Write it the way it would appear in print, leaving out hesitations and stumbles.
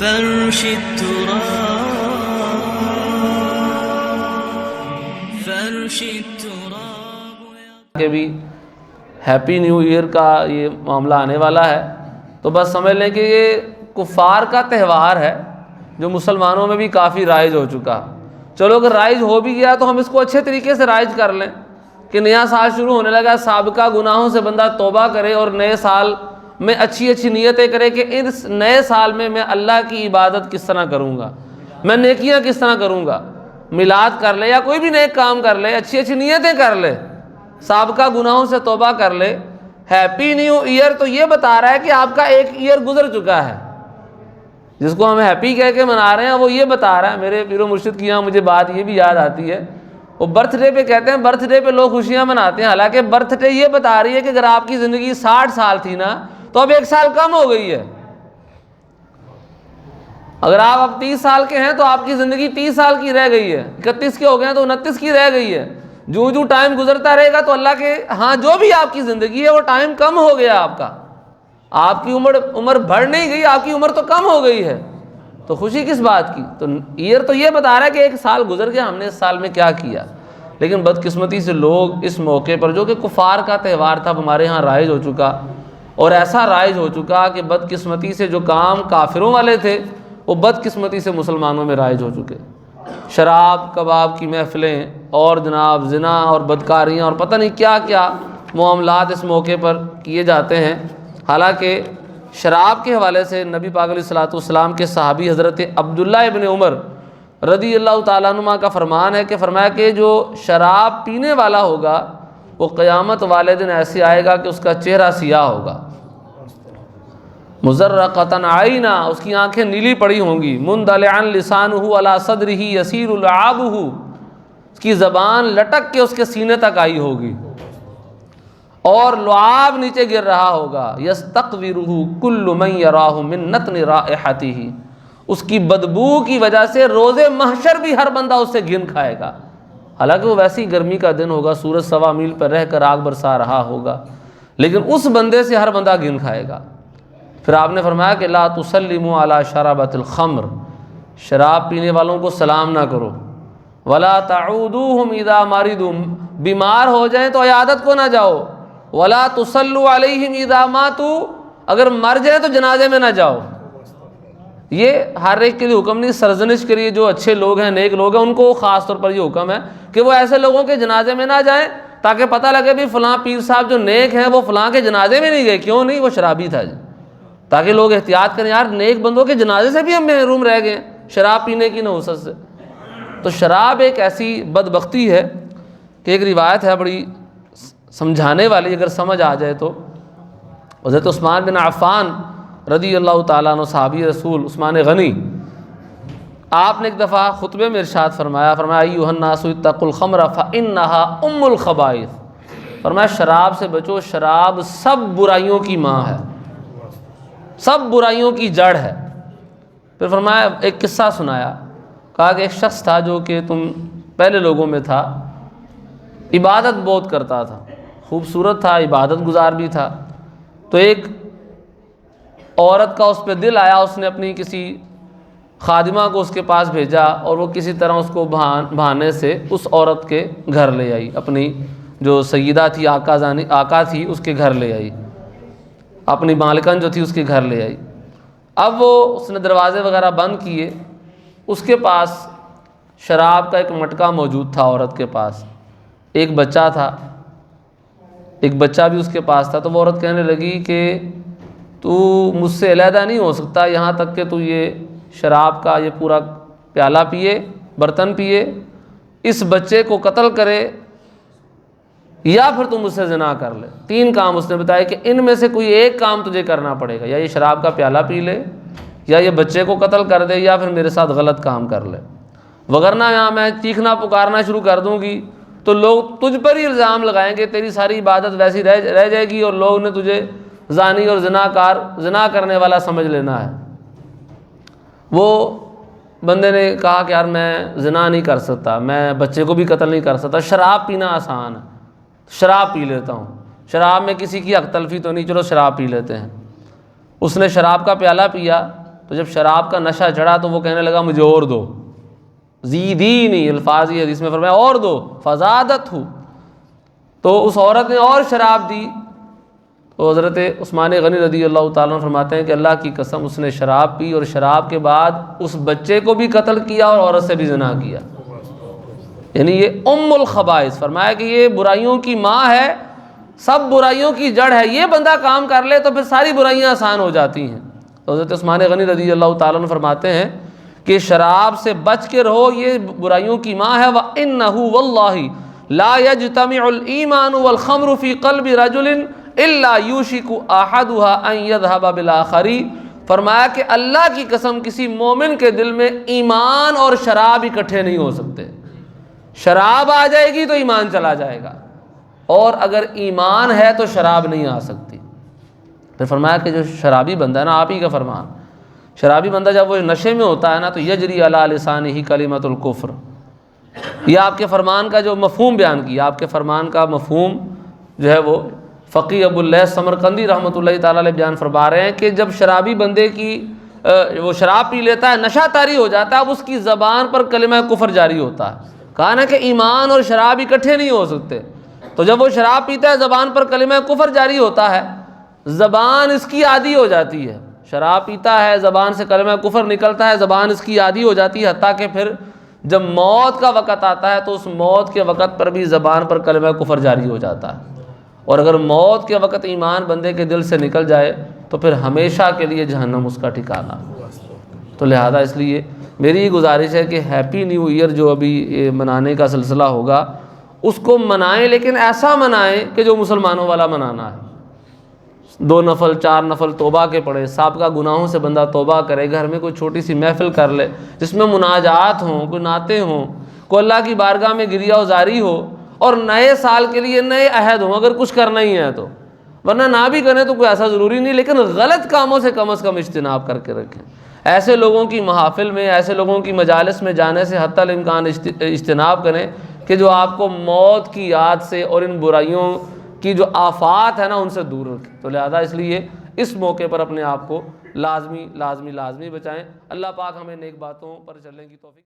فرش التراب کہ بھی ہیپی نیو ایئر کا یہ معاملہ آنے والا ہے، تو بس سمجھ لیں کہ یہ کفار کا تہوار ہے جو مسلمانوں میں بھی کافی رائج ہو چکا۔ چلو اگر رائج ہو بھی گیا تو ہم اس کو اچھے طریقے سے رائج کر لیں کہ نیا سال شروع ہونے لگا، سابقہ گناہوں سے بندہ توبہ کرے اور نئے سال میں اچھی اچھی نیتیں کرے کہ اس نئے سال میں اللہ کی عبادت کس طرح کروں گا، میں نیکیاں کس طرح کروں گا، میلاد کر لے یا کوئی بھی نیک کام کر لے، اچھی اچھی نیتیں کر لے، سابقہ گناہوں سے توبہ کر لے۔ ہیپی نیو ایئر تو یہ بتا رہا ہے کہ آپ کا ایک ایئر گزر چکا ہے، جس کو ہم ہیپی کہہ کے منا رہے ہیں وہ یہ بتا رہا ہے۔ میرے پیر و مرشد کی یہاں مجھے بات یہ بھی یاد آتی ہے، وہ برتھ ڈے پہ کہتے ہیں برتھ ڈے پہ لوگ خوشیاں مناتے ہیں، حالانکہ برتھ ڈے یہ بتا رہی ہے کہ اگر آپ کی زندگی 60 سال تھی نا تو اب 1 سال کم ہو گئی ہے۔ اگر آپ اب 30 سال کے ہیں تو آپ کی زندگی 30 سال کی رہ گئی ہے، 31 کے ہو گئے ہیں تو 29 کی رہ گئی ہے۔ جو جو ٹائم گزرتا رہے گا تو اللہ کے ہاں جو بھی آپ کی زندگی ہے وہ ٹائم کم ہو گیا آپ کا، آپ کی عمر بڑھ نہیں گئی، آپ کی عمر تو کم ہو گئی ہے، تو خوشی کس بات کی؟ تو ایئر تو یہ بتا رہا ہے کہ 1 سال گزر گیا، ہم نے اس سال میں کیا کیا۔ لیکن بدقسمتی سے لوگ اس موقع پر جو کہ کفار کا تہوار تھا ہمارے ہاں رائج ہو چکا، اور ایسا رائج ہو چکا کہ بدقسمتی سے جو کام کافروں والے تھے وہ بدقسمتی سے مسلمانوں میں رائج ہو چکے۔ شراب کباب کی محفلیں اور جناب زنا اور بدکاریاں اور پتہ نہیں کیا کیا معاملات اس موقع پر کیے جاتے ہیں۔ حالانکہ شراب کے حوالے سے نبی پاک علیہ الصلوۃ والسلام کے صحابی حضرت عبداللہ ابن عمر رضی اللہ تعالیٰ عنہ کا فرمان ہے کہ فرمایا کہ جو شراب پینے والا ہوگا وہ قیامت والے دن ایسے آئے گا کہ اس کا چہرہ سیاہ ہوگا، مزرقۃ عینا، اس کی آنکھیں نیلی پڑی ہوں گی، مندلعا لسانہ علی صدرہ یسیر لعابہ، اس کی زبان لٹک کے اس کے سینے تک آئی ہوگی اور لعاب نیچے گر رہا ہوگا، یستقبرہ کل من یراہ من نتن رائحتہ، اس کی بدبو کی وجہ سے روز محشر بھی ہر بندہ اس سے گھن کھائے گا، حالانکہ وہ ویسی گرمی کا دن ہوگا، سورج 1.25 میل پر رہ کر آگ برسا رہا ہوگا، لیکن اس بندے سے ہر بندہ گھن کھائے گا۔ پھر آپ نے فرمایا کہ لا تسلموا علی شربۃ الخمر، شراب پینے والوں کو سلام نہ کرو، ولا تعودوہم اذا مرضوا، بیمار ہو جائیں تو عیادت کو نہ جاؤ، ولا تصلوا علیہم اذا ماتوا، اگر مر جائیں تو جنازے میں نہ جاؤ۔ یہ ہر ایک کے لیے حکم نہیں، سرزنش کے لیے جو اچھے لوگ ہیں نیک لوگ ہیں ان کو خاص طور پر یہ حکم ہے کہ وہ ایسے لوگوں کے جنازے میں نہ جائیں تاکہ پتہ لگے بھی فلاں پیر صاحب جو نیک ہیں وہ فلاں کے جنازے میں نہیں گئے، کیوں نہیں؟ وہ شرابی تھا جی، تاکہ لوگ احتیاط کریں، یار نیک بندوں کے جنازے سے بھی ہم محروم رہ گئے شراب پینے کی نحوست سے۔ تو شراب ایک ایسی بدبختی ہے کہ ایک روایت ہے بڑی سمجھانے والی، اگر سمجھ آ جائے تو، حضرت عثمان بن عفان رضی اللہ تعالیٰ عنہ صحابی رسول عثمان غنی، آپ نے ایک دفعہ خطبے میں ارشاد فرمایا ایھا الناس اتقوا الخمر فانھا ام الخبائث، فرمایا شراب سے بچو، شراب سب برائیوں کی ماں ہے، سب برائیوں کی جڑ ہے۔ پھر فرمایا ایک قصہ سنایا، کہا کہ ایک شخص تھا جو کہ تم پہلے لوگوں میں تھا، عبادت بہت کرتا تھا، خوبصورت تھا، عبادت گزار بھی تھا، تو ایک عورت کا اس پہ دل آیا، اس نے اپنی کسی خادمہ کو اس کے پاس بھیجا اور وہ کسی طرح اس کو بہانے سے اس عورت کے گھر لے آئی، اپنی جو سیدہ تھی آقا تھی اس کے گھر لے آئی، اپنی مالکن جو تھی اس کے گھر لے آئی۔ اب وہ اس نے دروازے وغیرہ بند کیے، اس کے پاس شراب کا ایک مٹکا موجود تھا، عورت کے پاس ایک بچہ تھا، ایک بچہ بھی اس کے پاس تھا، تو وہ عورت کہنے لگی کہ تو مجھ سے علیحدہ نہیں ہو سکتا یہاں تک کہ تو یہ شراب کا یہ پورا پیالہ پیے، برتن پیے، اس بچے کو قتل کرے، یا پھر تم مجھ سے زنا کر لے۔ 3 کام اس نے بتایا کہ ان میں سے کوئی ایک کام تجھے کرنا پڑے گا، یا یہ شراب کا پیالہ پی لے، یا یہ بچے کو قتل کر دے، یا پھر میرے ساتھ غلط کام کر لے، وگرنہ یہاں میں چیخنا پکارنا شروع کر دوں گی تو لوگ تجھ پر ہی الزام لگائیں گے، تیری ساری عبادت ویسی رہ جائے گی اور لوگ نے تجھے زانی اور زنا کرنے والا سمجھ لینا ہے۔ وہ بندے نے کہا کہ یار میں زنا نہیں کر سکتا، میں بچے کو بھی قتل نہیں کر سکتا، شراب پینا آسان ہے، شراب پی لیتا ہوں، شراب میں کسی کی حق تلفی تو نہیں، چلو شراب پی لیتے ہیں۔ اس نے شراب کا پیالہ پیا تو جب شراب کا نشہ چڑھا تو وہ کہنے لگا مجھے اور دو، زیدینی، الفاظ یہ حدیث میں فرمایا اور دو، فزادت ہو، تو اس عورت نے اور شراب دی. تو حضرت عثمان غنی رضی اللہ تعالیٰ عنہ فرماتے ہیں کہ اللہ کی قسم اس نے شراب پی اور شراب کے بعد اس بچے کو بھی قتل کیا اور عورت سے بھی زنا کیا. یعنی یہ ام الخبائث، فرمایا کہ یہ برائیوں کی ماں ہے، سب برائیوں کی جڑ ہے. یہ بندہ کام کر لے تو پھر ساری برائیاں آسان ہو جاتی ہیں. تو حضرت عثمان غنی رضی اللہ تعالیٰ عنہ فرماتے ہیں کہ شراب سے بچ کے رہو، یہ برائیوں کی ماں ہے. وَإِنَّهُ وَاللَّهِ لَا يَجْتَمِعُ الْإِيمَانُ وَالْخَمْرُ فِي قَلْبِ رَجُلٍ إِلَّا يُوشِكُ أَحَدُهَا أَن يَذْهَبَ بِالْآخَرِ. فرمایا کہ اللہ کی قسم کسی مومن کے دل میں ایمان اور شراب اکٹھے نہیں ہو سکتے. شراب آ جائے گی تو ایمان چلا جائے گا، اور اگر ایمان ہے تو شراب نہیں آ سکتی. پھر فرمایا کہ جو شرابی بندہ ہے نا، آپ ہی کا فرمان، شرابی بندہ جب وہ نشے میں ہوتا ہے نا تو یجری علی لسانہ کلمۃ الکفر. یہ آپ کے فرمان کا جو مفہوم بیان کیا، آپ کے فرمان کا مفہوم جو ہے وہ فقی ابو اللیث سمرقندی رحمۃ اللہ تعالیٰ علیہ بیان فرما رہے ہیں کہ جب شرابی بندے کی وہ شراب پی لیتا ہے، نشہ طاری ہو جاتا ہے، اب اس کی زبان پر کلمہ کفر جاری ہوتا ہے. کہا نا کہ ایمان اور شراب اکٹھے نہیں ہو سکتے. تو جب وہ شراب پیتا ہے زبان پر کلمہ کفر جاری ہوتا ہے، زبان اس کی عادی ہو جاتی ہے. شراب پیتا ہے، زبان سے کلمہ کفر نکلتا ہے، زبان اس کی عادی ہو جاتی ہے، حتیٰ کہ پھر جب موت کا وقت آتا ہے تو اس موت کے وقت پر بھی زبان پر کلمہ کفر جاری ہو جاتا ہے. اور اگر موت کے وقت ایمان بندے کے دل سے نکل جائے تو پھر ہمیشہ کے لیے جہنم اس کا ٹھکانہ. تو لہذا اس لیے میری گزارش ہے کہ ہیپی نیو ایئر جو ابھی منانے کا سلسلہ ہوگا اس کو منائیں، لیکن ایسا منائیں کہ جو مسلمانوں والا منانا ہے. 2 نفل 4 نفل توبہ کے پڑھے، سابقہ گناہوں سے بندہ توبہ کرے، گھر میں کوئی چھوٹی سی محفل کر لے جس میں مناجات ہوں، کوئی نعتیں ہوں، کوئی اللہ کی بارگاہ میں گریہ وزاری ہو، اور نئے سال کے لیے نئے عہد ہوں اگر کچھ کرنا ہی ہے تو. ورنہ نہ بھی کریں تو کوئی ایسا ضروری نہیں، لیکن غلط کاموں سے کم از کم اجتناب کر کے رکھیں. ایسے لوگوں کی محافل میں، ایسے لوگوں کی مجالس میں جانے سے حتی الامکان اجتناب کریں کہ جو آپ کو موت کی یاد سے اور ان برائیوں کی جو آفات ہے نا ان سے دور رکھیں. تو لہذا اس لیے اس موقع پر اپنے آپ کو لازمی بچائیں. اللہ پاک ہمیں نیک باتوں پر چلنے کی توفیق